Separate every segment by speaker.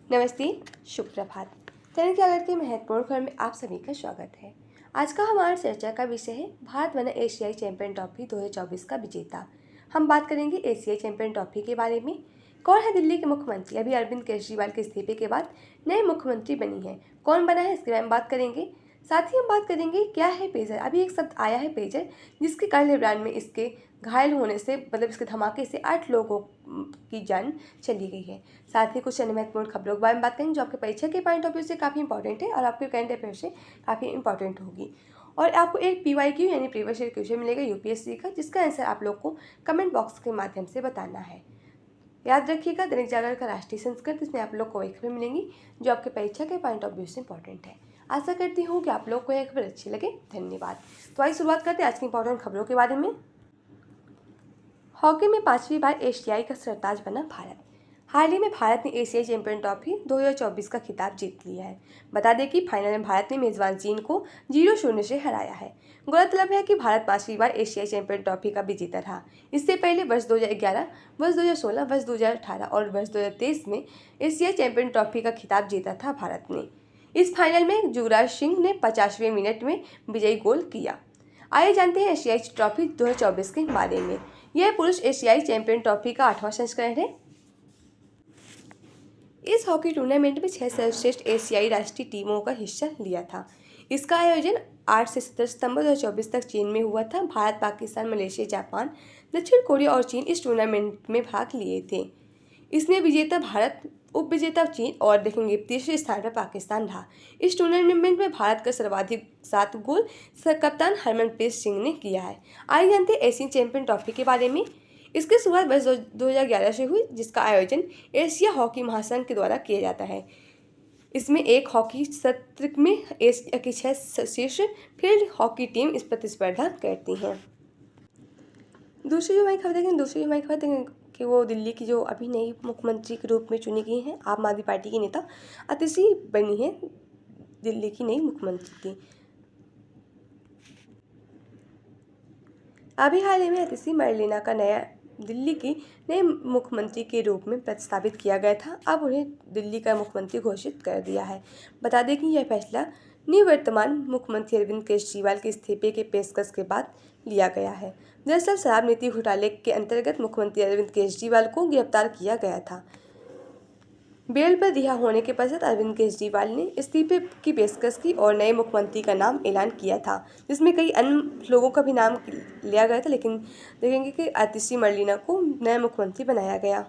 Speaker 1: नमस्ते, शुभ प्रभात। दैनिक जागरण के महत्वपूर्ण खबर में आप सभी का स्वागत है। आज का हमारा चर्चा का विषय है भारत बना एशियाई चैंपियन ट्रॉफी 2024 का विजेता। हम बात करेंगे एशियाई चैंपियन ट्रॉफी के बारे में। कौन है दिल्ली के मुख्यमंत्री? अभी अरविंद केजरीवाल के इस्तीफे के बाद नए मुख्यमंत्री बनी है। कौन बना है इसके बारे में बात करेंगे। साथ ही हम बात करेंगे क्या है पेजर। अभी एक शब्द आया है पेजर, जिसके कल इमरान में इसके घायल होने से इसके धमाके से 8 लोगों की जान चली गई है। साथ ही कुछ अन्य महत्वपूर्ण खबरों के बारे में बात करेंगे जो आपके परीक्षा के पॉइंट ऑफ व्यू से काफ़ी इंपॉर्टेंट है और आपके करंट अफेयर से काफ़ी इंपॉर्टेंट होगी। और आपको एक PYQ यानी प्रीवियस ईयर क्वेश्चन मिलेगा UPSC का, जिसका आंसर आप लोग को कमेंट बॉक्स के माध्यम से बताना है। याद रखिएगा, दैनिक जागरण का राष्ट्रीय संस्कृत, इसमें आप लोग को एक खबर मिलेंगी जो आपके परीक्षा के पॉइंट ऑफ व्यू से इंपॉर्टेंट है। आशा करती हूँ कि आप लोग को यह खबर अच्छी लगे। धन्यवाद। तो आइए शुरुआत करते हैं आज की इंपॉर्टेंट खबरों के बारे में। हॉकी में 5वीं बार एशियाई का सरताज बना भारत। हाल ही में भारत ने एशियाई चैंपियन ट्रॉफी 2024 का खिताब जीत लिया है। बता दें कि फाइनल में भारत ने मेजबान चीन को 0-0 से हराया है। गौरतलब है कि भारत 5वीं बार एशियाई चैंपियन ट्रॉफी का विजेता रहा। इससे पहले वर्ष 2011, वर्ष 2016, वर्ष 2018 और वर्ष 2023 में एशियाई चैंपियन ट्रॉफी का खिताब जीता था भारत ने। इस फाइनल में युवराज सिंह ने 50वें मिनट में विजयी गोल किया। आइए जानते हैं एशियाई ट्रॉफी 2024 के बारे में। यह पुरुष एशियाई चैंपियन ट्रॉफी का 8वां संस्करण है। इस हॉकी टूर्नामेंट में 6 सर्वश्रेष्ठ एशियाई राष्ट्रीय टीमों का हिस्सा लिया था। इसका आयोजन 8 से 17 सितंबर 2024 तक चीन में हुआ था। भारत, पाकिस्तान, मलेशिया, जापान, दक्षिण कोरिया और चीन इस टूर्नामेंट में भाग लिए थे। इसमें विजेता भारत, उप विजेता चीन और देखेंगे तीसरे स्थान पर पाकिस्तान रहा। इस टूर्नामेंट में भारत का सर्वाधिक 7 गोल कप्तान हरमनप्रीत सिंह ने किया है। आइए जानते हैं एशियन चैंपियन ट्रॉफी के बारे में। इसकी शुरुआत वर्ष 2011 से हुई, जिसका आयोजन एशिया हॉकी महासंघ के द्वारा किया जाता है। इसमें एक हॉकी सत्र में एशिया की 6 शीर्ष फील्ड हॉकी टीम इस प्रतिस्पर्धा करती हैं। दूसरी जो हमारी खबर देखें कि वो दिल्ली की जो अभी नई मुख्यमंत्री के रूप में चुनी गई हैं, आम आदमी पार्टी की नेता अतिशी बनी है दिल्ली की नई मुख्यमंत्री की। अभी हाल ही में अतिशी मरलेना का नया दिल्ली की नए मुख्यमंत्री के रूप में प्रस्तावित किया गया था। अब उन्हें दिल्ली का मुख्यमंत्री घोषित कर दिया है। बता दें कि यह फैसला निवर्तमान मुख्यमंत्री अरविंद केजरीवाल के इस्तीफे के पेशकश के बाद लिया गया है। दरअसल शराब नीति घोटाले के अंतर्गत मुख्यमंत्री अरविंद केजरीवाल को गिरफ्तार किया गया था। बेल पर रिहा होने के पश्चात अरविंद केजरीवाल ने इस्तीफे की पेशकश की और नए मुख्यमंत्री का नाम ऐलान किया था, जिसमें कई अन्य लोगों का भी नाम लिया गया था, लेकिन देखेंगे कि अतिशी मरलेना को नया मुख्यमंत्री बनाया गया।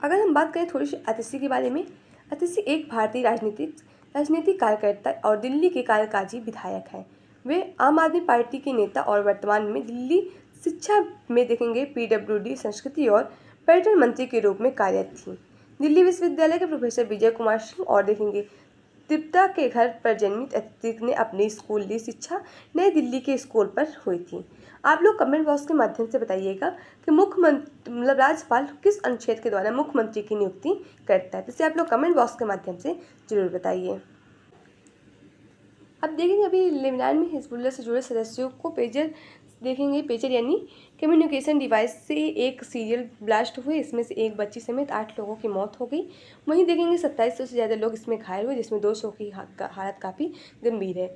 Speaker 1: अगर हम बात करें थोड़ी सी अतिशी के बारे में, अतिशी एक भारतीय राजनीतिक कार्यकर्ता और दिल्ली के कार्यकारी विधायक हैं। वे आम आदमी पार्टी के नेता और वर्तमान में दिल्ली शिक्षा में देखेंगे PWD, संस्कृति और पर्यटन मंत्री के रूप में कार्यरत थी। दिल्ली विश्वविद्यालय के प्रोफेसर विजय कुमार सिंह और देखेंगे तृप्ता के घर पर जन्मित अतिशी ने अपनी स्कूली शिक्षा नई दिल्ली के स्कूल पर हुई थी। आप लोग कमेंट बॉक्स के माध्यम से बताइएगा कि मुख्यमंत्री राज्यपाल किस अनुच्छेद के द्वारा मुख्यमंत्री की नियुक्ति करता है, जिसे आप लोग कमेंट बॉक्स के माध्यम से जरूर बताइए। अब देखेंगे अभी लेबनान में हिजबुल्लाह से जुड़े सदस्यों को पेजर देखेंगे। पेजर यानी कम्युनिकेशन डिवाइस से एक सीरियल ब्लास्ट हुए, इसमें से एक बच्ची समेत 8 लोगों की मौत हो गई। वहीं देखेंगे 2700 से ज़्यादा लोग इसमें घायल हुए, जिसमें 200 की हालत काफ़ी गंभीर है।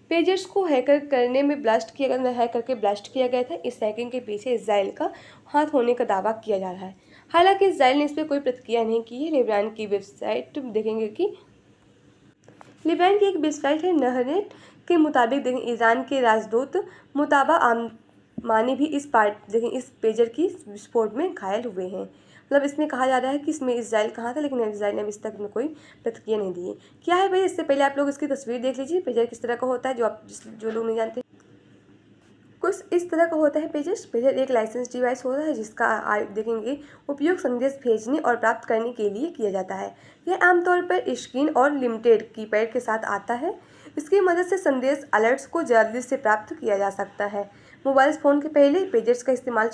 Speaker 1: पेजर्स को हैकर करने में हैक करके ब्लास्ट किया गया था। इस हैकिंग के पीछे इसराइल का हाथ होने का दावा किया जा रहा है। हालांकि इसराइल ने इस पर कोई प्रतिक्रिया नहीं की है। लेबनान की वेबसाइट देखेंगे कि लेबनान की एक वेबसाइट है नहरनेट के मुताबिक ईरान के राजदूत मुताबा आमानी भी इस पेजर की विस्फोट में घायल हुए हैं। मतलब इसमें कहा जा रहा है कि इसमें इसराइल कहाँ था, लेकिन इसराइल ने अभी तक में कोई प्रतिक्रिया नहीं दी है। क्या है भाई, इससे पहले आप लोग इसकी तस्वीर देख लीजिए। पेजर किस तरह का होता है, जो लोग नहीं जानते, कुछ इस तरह का होता है। पेजर एक लाइसेंस डिवाइस होता है जिसका देखेंगे उपयोग संदेश भेजने और प्राप्त करने के लिए किया जाता है। यह आमतौर पर स्क्रीन और लिमिटेड कीपैड के साथ आता है। इसकी मदद से संदेश अलर्ट्स को जल्दी से प्राप्त किया जा सकता है। मोबाइल फ़ोन के पहले पेजर्स का इस्तेमाल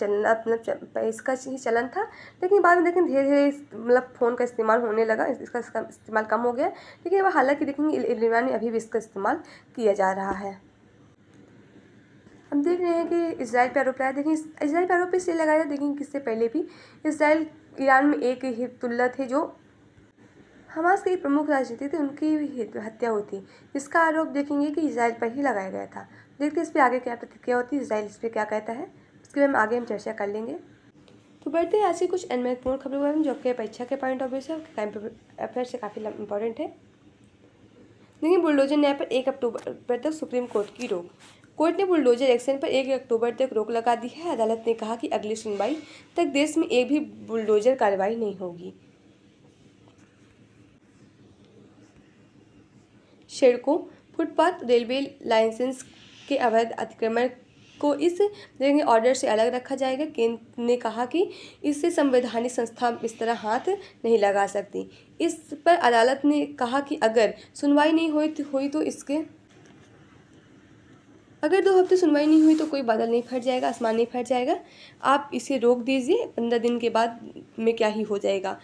Speaker 1: इसका ही चलन था, लेकिन बाद में देखें धीरे धीरे फ़ोन का इस्तेमाल होने लगा, इसका इस्तेमाल कम हो गया। लेकिन वह हालांकि देखेंगे लेबनान में अभी भी इसका इस्तेमाल किया जा रहा है। हम देख रहे हैं कि इसराइल पे आरोप लगाया। देखिए इसराइल पे आरोप इसलिए लगाया, देखेंगे किससे पहले भी इसराइल ईरान में एक हिजबुल्लाह थे जो हमास के एक प्रमुख राजनीति थे, उनकी भी हत्या हुई थी, जिसका आरोप देखेंगे कि इसराइल पर ही लगाया गया था। देखते इस पर आगे क्या प्रतिक्रिया होती है, इसराइल इस पर क्या कहता है, इसके बारे में आगे हम चर्चा कर लेंगे। तो बढ़ते हैं आज की कुछ अन्य महत्वपूर्ण खबरों के बारे में, जो आपके परीक्षा के पॉइंट ऑफ व्यू से आपके टाइम अफेयर से काफ़ी इंपॉर्टेंट है। देखिए, बुलडोजर न्याय पर 1 अक्टूबर तक सुप्रीम कोर्ट की रोक। कोर्ट ने बुलडोजर एक्शन पर 1 अक्टूबर तक रोक लगा दी है। अदालत ने कहा कि अगली सुनवाई तक देश में एक भी बुलडोजर कार्रवाई नहीं होगी। सड़कों, फुटपाथ, रेलवे लाइसेंस के अवैध अतिक्रमण को इस ऑर्डर से अलग रखा जाएगा। केंद्र ने कहा कि इससे संवैधानिक संस्था इस तरह हाथ नहीं लगा सकती। इस पर अदालत ने कहा कि अगर सुनवाई नहीं हुई तो इसके अगर 2 हफ्ते सुनवाई नहीं हुई तो कोई बादल नहीं फट जाएगा, आसमान नहीं फट जाएगा। आप इसे रोक दीजिए, 15 दिन के बाद में क्या ही हो जाएगा।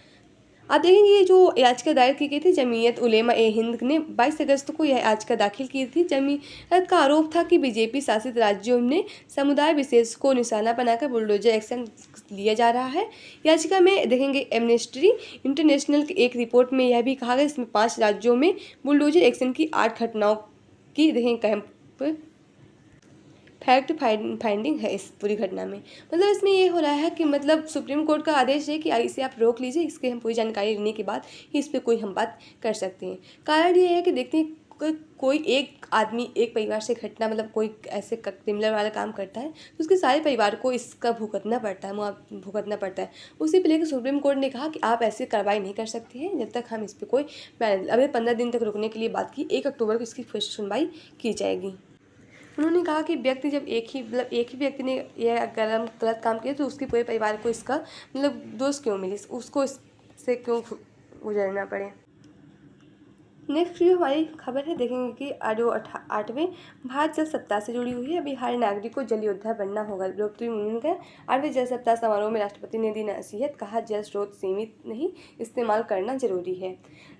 Speaker 1: आप देखेंगे ये जो याचिका दायर की गई थी, जमीयत उलेमा ए हिंद ने 22 अगस्त को यह याचिका दाखिल की थी। जमीयत का आरोप था कि बीजेपी शासित राज्यों ने समुदाय विशेष को निशाना बनाकर बुलडोजर एक्शन लिया जा रहा है। याचिका में देखेंगे एमनेस्टी इंटरनेशनल की एक रिपोर्ट में यह भी कहा गया, इसमें 5 राज्यों में बुलडोजर एक्शन की 8 घटनाओं की देखेंगे कैंप फैक्ट फाइंडिंग है इस पूरी घटना में। मतलब इसमें ये हो रहा है कि मतलब सुप्रीम कोर्ट का आदेश है कि इसे आप रोक लीजिए, इसके हम पूरी जानकारी लेने के बाद ही इस पर कोई हम बात कर सकते हैं। कारण ये है कि देखते हैं कोई एक आदमी एक परिवार से घटना मतलब कोई ऐसे क्रिमिनल वाला काम करता है तो उसके सारे परिवार को इसका भुगतना पड़ता है, भुगतना पड़ता है। उसी पे लेकर सुप्रीम कोर्ट ने कहा कि आप ऐसी कार्रवाई नहीं कर सकते हैं जब तक हम इस पर कोई अभी 15 दिन तक रुकने के लिए बात की। 1 अक्टूबर को इसकी फिर सुनवाई की जाएगी। उन्होंने कहा कि व्यक्ति जब एक ही व्यक्ति ने यह गलत काम किया तो उसके पूरे परिवार को इसका मतलब दोष क्यों मिले, उसको इससे क्यों गुजरना पड़े। नेक्स्ट जो हमारी खबर है देखेंगे कि जो 8वें भारत जल सप्ताह से जुड़ी हुई है। अभी हर नागरिक को जल योद्धा बनना होगा। द्रौपदी मुर्मू का 8वें जल सप्ताह समारोह में राष्ट्रपति ने दी नसीहत, कहा जल स्रोत सीमित नहीं, इस्तेमाल करना जरूरी है।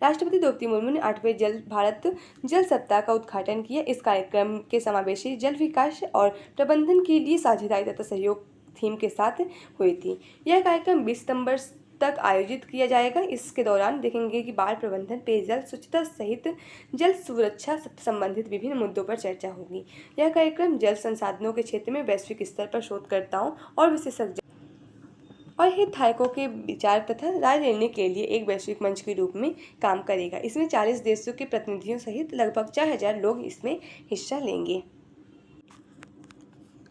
Speaker 1: राष्ट्रपति द्रौपदी मुर्मू ने 8वें भारत जल सप्ताह का उद्घाटन किया। इस कार्यक्रम के समावेशी जल विकास और प्रबंधन के लिए साझेदारी तथा सहयोग थीम के साथ हुई थी। यह कार्यक्रम 20 सितंबर तक आयोजित किया जाएगा। इसके दौरान देखेंगे कि बाढ़ प्रबंधन, पेयजल स्वच्छता सहित जल सुरक्षा से संबंधित विभिन्न मुद्दों पर चर्चा होगी। यह कार्यक्रम जल संसाधनों के क्षेत्र में वैश्विक स्तर पर शोधकर्ताओं और विशेषज्ञों और हितधारकों के विचार तथा राय लेने के लिए एक वैश्विक मंच के रूप में काम करेगा। इसमें 40 देशों के प्रतिनिधियों सहित लगभग 4000 लोग इसमें हिस्सा लेंगे।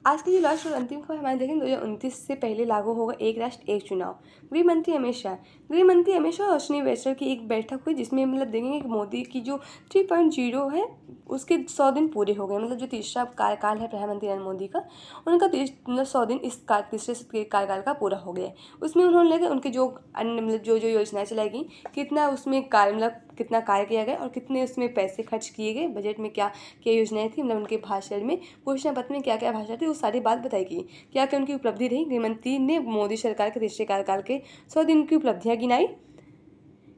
Speaker 1: आज की जो लास्ट और अंतिम खबर हमारे देखें 2029 से पहले लागू होगा एक राष्ट्र एक चुनाव। गृह मंत्री अमित शाह और अश्विनी वैष्णव की एक बैठक हुई, जिसमें मतलब देखेंगे कि मोदी की जो 3.0 है उसके 100 दिन पूरे हो गए। मतलब जो तीसरा कार्यकाल है प्रधानमंत्री नरेंद्र मोदी का, उनका 100 दिन इस तीसरे कार्यकाल का पूरा हो गया। उसमें उन्होंने लगे उनके जो अन्य मतलब जो योजनाएं चलाई गई, कितना उसमें कितना कार्य किया गया और कितने उसमें पैसे खर्च किए गए, बजट में क्या क्या योजनाएं थी, मतलब उनके भाषण में घोषणा पत्र में क्या क्या भाषण थी, वो सारी बात बताई गई। क्या क्या उनकी उपलब्धि रही। गृहमंत्री ने मोदी सरकार के तीसरे कार्यकाल के 100 दिन की उपलब्धियां गिनाई।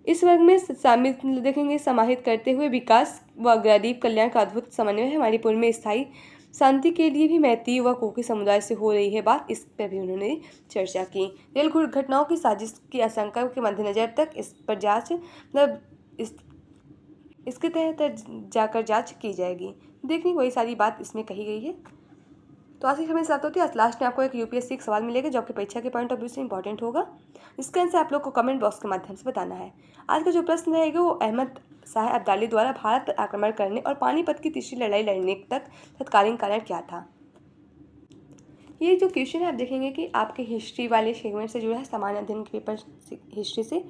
Speaker 1: इस वर्ग में शामिल देखेंगे समाहित करते हुए विकास व गरीब कल्याण का अद्भुत समन्वय है। मणिपुर में स्थायी शांति के लिए भी मैती व कुकी समुदाय से हो रही है बात, इस पर भी उन्होंने चर्चा की। रेल दुर्घटनाओं की साजिश की आशंका के मद्देनजर तक इस पर जांच मतलब इसके तहत जाकर जांच की जाएगी। देखने वही सारी बात इसमें कही गई है। तो आज की खबर साथ होती है। लास्ट में आपको एक यूपीएससी का सवाल मिलेगा जो आपकी परीक्षा के पॉइंट ऑफ व्यू से इंपॉर्टेंट होगा। इसका आंसर आप लोग को कमेंट बॉक्स के माध्यम से बताना है। आज का जो प्रश्न रहेगा वो अहमद शाह अब्दाली द्वारा भारत पर आक्रमण करने और पानीपत की तीसरी लड़ाई लड़ने तक तत्कालीन कारण क्या था। ये जो क्वेश्चन है आप देखेंगे कि आपके हिस्ट्री वाले सेगमेंट से जुड़ा है, सामान्य अध्ययन के पेपर हिस्ट्री से।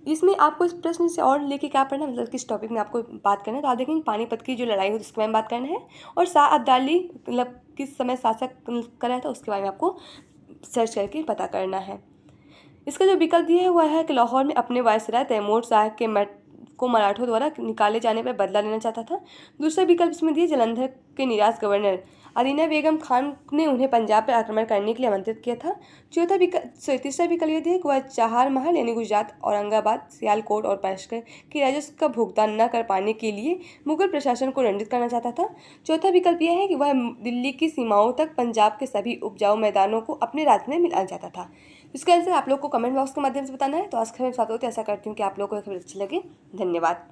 Speaker 1: इसमें आपको इस प्रश्न से और लेके क्या पढ़ना मतलब किस टॉपिक में आपको बात करना है, तो आप देखेंगे पानीपत की जो लड़ाई हुई उसके बारे में बात करना है और शाह अब्दाली मतलब किस समय शासक कर रहा था उसके बारे में आपको सर्च करके पता करना है। इसका जो विकल्प दिया है वह है कि लाहौर में अपने वायसराय तैमूर शाह को मराठों द्वारा निकाले जाने पर बदला लेना चाहता था। दूसरा विकल्प इसमें दिया जलंधर के निराश गवर्नर अरीना बेगम खान ने उन्हें पंजाब पर आक्रमण करने के लिए आमंत्रित किया था। तीसरा विकल्प यह दिया कि वह चार महल यानी गुजरात, औरंगाबाद, सियालकोट और पलस्कर के राजस्व का भुगतान न कर पाने के लिए मुगल प्रशासन को दंडित करना चाहता था। चौथा विकल्प यह है कि वह दिल्ली की सीमाओं तक पंजाब के सभी उपजाऊ मैदानों को अपने राज्य में मिलाना चाहता था। इसका आंसर आप लोग को कमेंट बॉक्स के माध्यम से बताना है। तो आज के खबर में ऐसा करती हूँ कि आप लोगों को खबर अच्छी लगे। धन्यवाद।